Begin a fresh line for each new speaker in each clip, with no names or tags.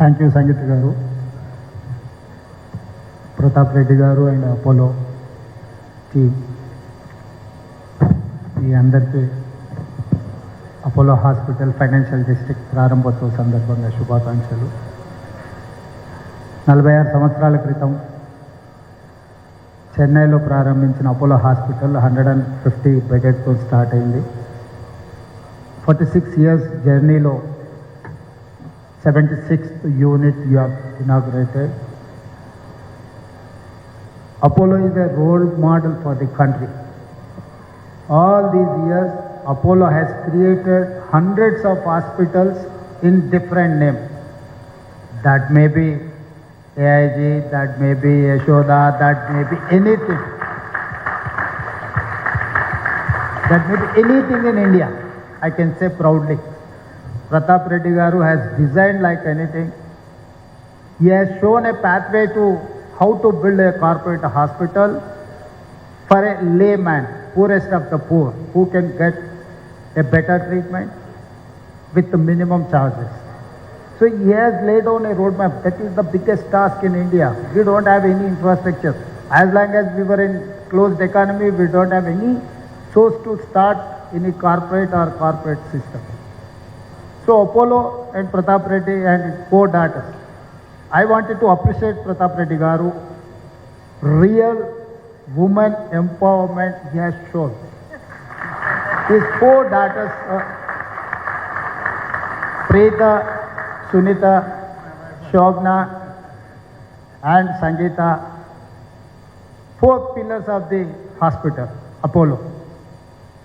Thank you సంగీత గారు, ప్రతాప్ రెడ్డి గారు and Apollo team, మీ అందరికీ అపోలో హాస్పిటల్ ఫైనాన్షియల్ డిస్ట్రిక్ట్ ప్రారంభోత్సవ సందర్భంగా శుభాకాంక్షలు. 46 సంవత్సరాల క్రితం చెన్నైలో ప్రారంభించిన అపోలో హాస్పిటల్ 150 బెడెడ్తో స్టార్ట్ అయింది. 46 years జర్నీలో 76th unit you have inaugurated. Apollo is a role model for the country. All these years, Apollo has created hundreds of hospitals in different names. That may be AIG, that may be Yashoda, that may be anything. That may be anything in India, I can say proudly. Pratap Reddy Garu has designed like anything. He has shown a pathway to how to build a corporate hospital for a layman, poorest of the poor, who can get a better treatment with the minimum charges. So he has laid down a roadmap. That is the biggest task in India. We don't have any infrastructure. As long as we were in closed economy, we don't have any source to start any corporate or corporate system. So Apollo and Pratap Reddy and his 4 daughters, I wanted to appreciate Pratap Reddy Garu. Real woman empowerment he has shown. His 4 daughters, Preeta, Sunita, Shobna and Sangeeta, 4 pillars of the hospital, Apollo.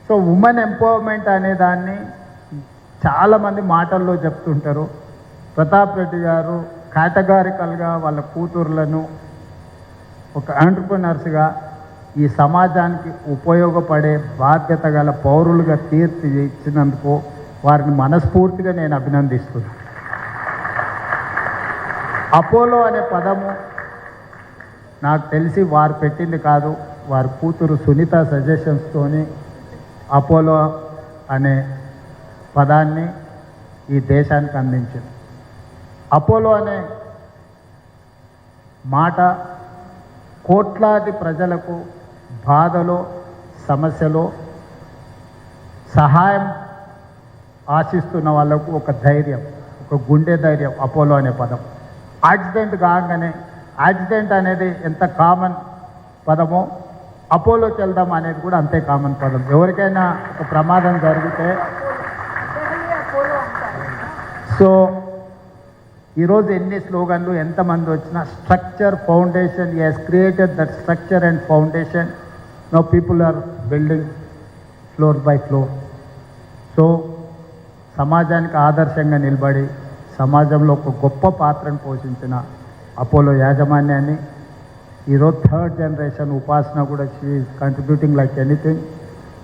So woman empowerment అనే దాన్ని చాలామంది మాటల్లో చెప్తుంటారు. ప్రతాప్ రెడ్డి గారు కేటగారికల్గా వాళ్ళ కూతుర్లను ఒక ఎంటర్‌ప్రెన్యూర్స్‌గా ఈ సమాజానికి ఉపయోగపడే బాధ్యత గల పౌరులుగా తీర్చిదిద్దినందుకు వారిని మనస్ఫూర్తిగా నేను అభినందిస్తున్నాను. అపోలో అనే పదము నాకు తెలిసి వారు పెట్టింది కాదు, వారి కూతురు సునీత సజెషన్స్తోని అపోలో అనే పదాన్ని ఈ దేశానికి అందించింది. అపోలో అనే మాట కోట్లాది ప్రజలకు బాధలో సమస్యలో సహాయం ఆశిస్తున్న వాళ్ళకు ఒక ధైర్యం, ఒక గుండె ధైర్యం అపోలో అనే పదం. యాక్సిడెంట్ కాగానే, యాక్సిడెంట్ అనేది ఎంత కామన్ పదమో అపోలోకి వెళ్దాం అనేది కూడా అంతే కామన్ పదం. ఎవరికైనా ఒక ప్రమాదం జరిగితే, సో ఈరోజు ఎన్ని స్లోగన్లు ఎంతమంది వచ్చినా structure foundation, he has created that structure and foundation. Now people are building floor by floor. So సమాజానికి ఆదర్శంగా నిలబడి సమాజంలో ఒక గొప్ప పాత్రను పోషించిన అపోలో యాజమాన్యాన్ని ఈరోజు 3rd generation ఉపాసన కూడా she is contributing like anything.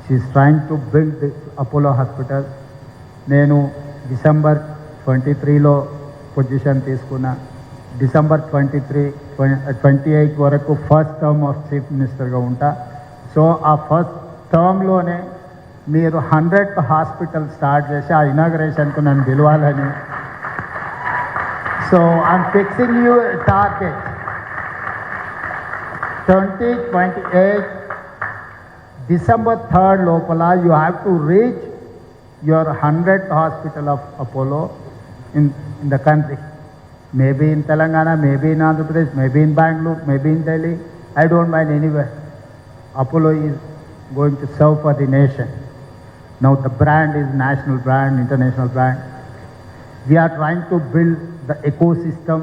She is trying to build this Apollo hospital. నేను December 23లో పొజిషన్ తీసుకున్న. December 28 వరకు ఫస్ట్ టర్మ్ ఆఫ్ చీఫ్ మినిస్టర్గా ఉంటా. సో ఆ ఫస్ట్ టర్మ్లోనే మీరు 100th హాస్పిటల్ స్టార్ట్ చేసి ఆ ఇనాగరేషన్కు నన్ను పిలవాలని. So I'm fixing you target 2028 December 3rd లోపల you have to reach your 100th hospital of Apollo in the country. Maybe in Telangana, maybe in Andhra Pradesh, maybe in Bangalore, maybe in Delhi. I don't mind anywhere. Apollo is going to serve for the nation. Now the brand is national brand, international brand. We are trying to build the ecosystem.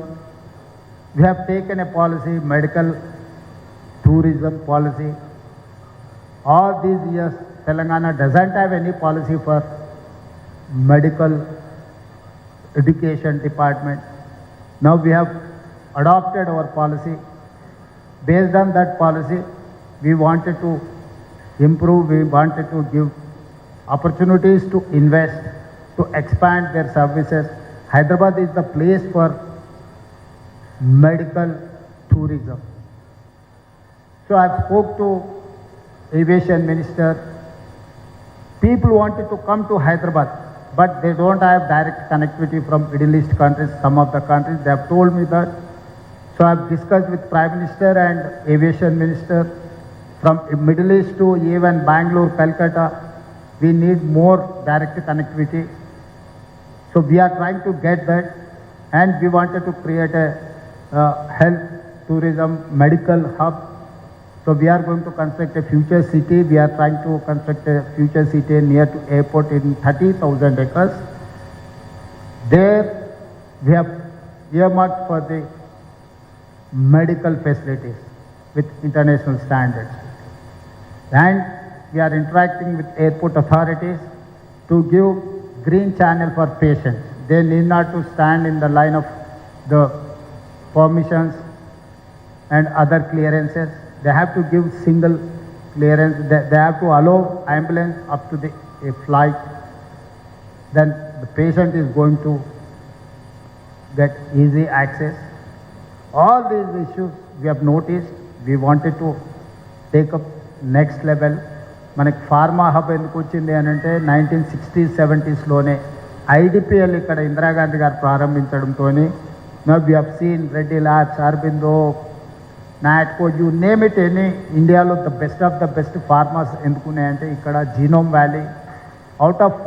We have taken a policy, medical tourism policy. All these years, Telangana doesn't have any policy for medical education department. Now we have adopted our policy. Based on that policy, we wanted to improve, we wanted to give opportunities to invest, to expand their services. Hyderabad is the place for medical tourism. So I spoke to aviation minister. People wanted to come to Hyderabad, but they don't have direct connectivity from Middle East countries, some of the countries. They have told me that. So I have discussed with Prime Minister and Aviation Minister from Middle East to even Bangalore, Calcutta. We need more direct connectivity. So we are trying to get that, and we wanted to create a health, tourism, medical hub. So we are going to construct a future city. We are trying to construct a future city near to airport in 30,000 acres. There we have earmarked for the medical facilities with international standards. And we are interacting with airport authorities to give green channel for patients. They need not to stand in the line of the permissions and other clearances. They have to give single clearance. They have to allow ambulance up to a flight. Then the patient is going to get easy access. All these issues we have noticed. We wanted to take up next level. మనకి pharma hub ఎందుకు వచ్చింది అని అంటే 1960s, 70sలోనే IDPL ఇక్కడ ఇందిరాగాంధీ గారు ప్రారంభించడంతో we have seen Reddy labs, Aurobindo, Natco, you name it any, ఇండియాలో the best pharmas ఎందుకున్నాయంటే ఇక్కడ genome valley. Out of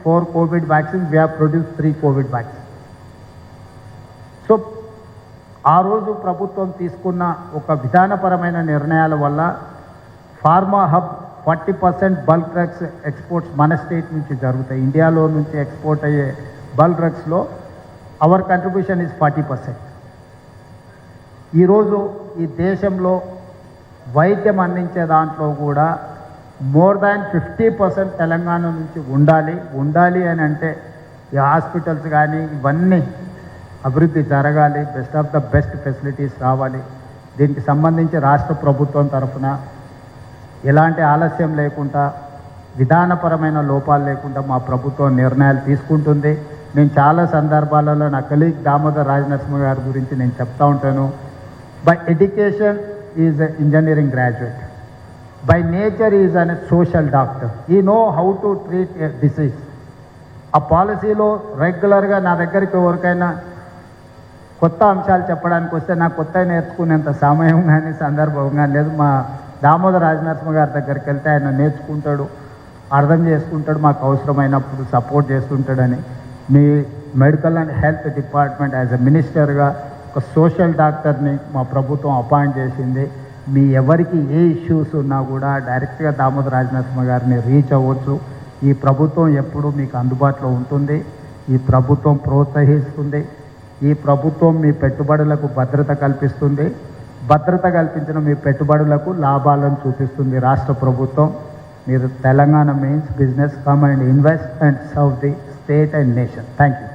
four Covid vaccines we have produce 3 Covid vaccine. So ఆ రోజు ప్రభుత్వం తీసుకున్న ఒక విధానపరమైన నిర్ణయాల వల్ల pharma hub 40% bulk drugs exports మన స్టేట్ నుంచి జరుగుతాయి. ఇండియాలో నుంచి ఎక్స్పోర్ట్ అయ్యే బల్క్ డ్రగ్స్లో అవర్ కంట్రిబ్యూషన్ ఈజ్ 40%. ఈరోజు ఈ దేశంలో వైద్యం అందించే దాంట్లో కూడా మోర్ దాన్ 50% తెలంగాణ నుంచి ఉండాలి అని అంటే ఈ హాస్పిటల్స్ కానీ ఇవన్నీ అభివృద్ధి జరగాలి, బెస్ట్ ఫెసిలిటీస్ రావాలి. దీనికి సంబంధించి రాష్ట్ర ప్రభుత్వం తరఫున ఎలాంటి ఆలస్యం లేకుండా, విధానపరమైన లోపాలు లేకుండా మా ప్రభుత్వం నిర్ణయాలు తీసుకుంటుంది. నేను చాలా సందర్భాలలో నా కలీగ్ దామోదర్ రాజనరసింహ గారి గురించి నేను చెప్తా ఉంటాను. By education is a engineering graduate, by nature is an social doctor. He know how to treat a disease. ఆ పాలసీలో రెగ్యులర్గా నా దగ్గరికి ఎవరికైనా కొత్త అంశాలు చెప్పడానికి వస్తే నాకు కొత్త నేర్చుకునేంత సమయం కానీ సందర్భం కానీ లేదు. మా దామోదర్ రాజనరసింహ గారి దగ్గరికి వెళ్తే ఆయన నేర్చుకుంటాడు, అర్థం చేసుకుంటాడు, మాకు అవసరమైనప్పుడు సపోర్ట్ చేస్తుంటాడని. మీ medical and health department as a మినిస్టర్గా ఒక సోషల్ డాక్టర్ని మా ప్రభుత్వం అపాయింట్ చేసింది. మీ ఎవరికి ఏ ఇష్యూస్ ఉన్నా కూడా డైరెక్ట్గా దామోదర్ రాజనరసింహ గారిని రీచ్ అవ్వచ్చు. ఈ ప్రభుత్వం ఎప్పుడూ మీకు అందుబాటులో ఉంటుంది. ఈ ప్రభుత్వం ప్రోత్సహిస్తుంది. ఈ ప్రభుత్వం మీ పెట్టుబడులకు భద్రత కల్పిస్తుంది. భద్రత కల్పించిన మీ పెట్టుబడులకు లాభాలను చూపిస్తుంది రాష్ట్ర ప్రభుత్వం. మీరు Telangana means business come and invest and serve the state and nation. Thank you.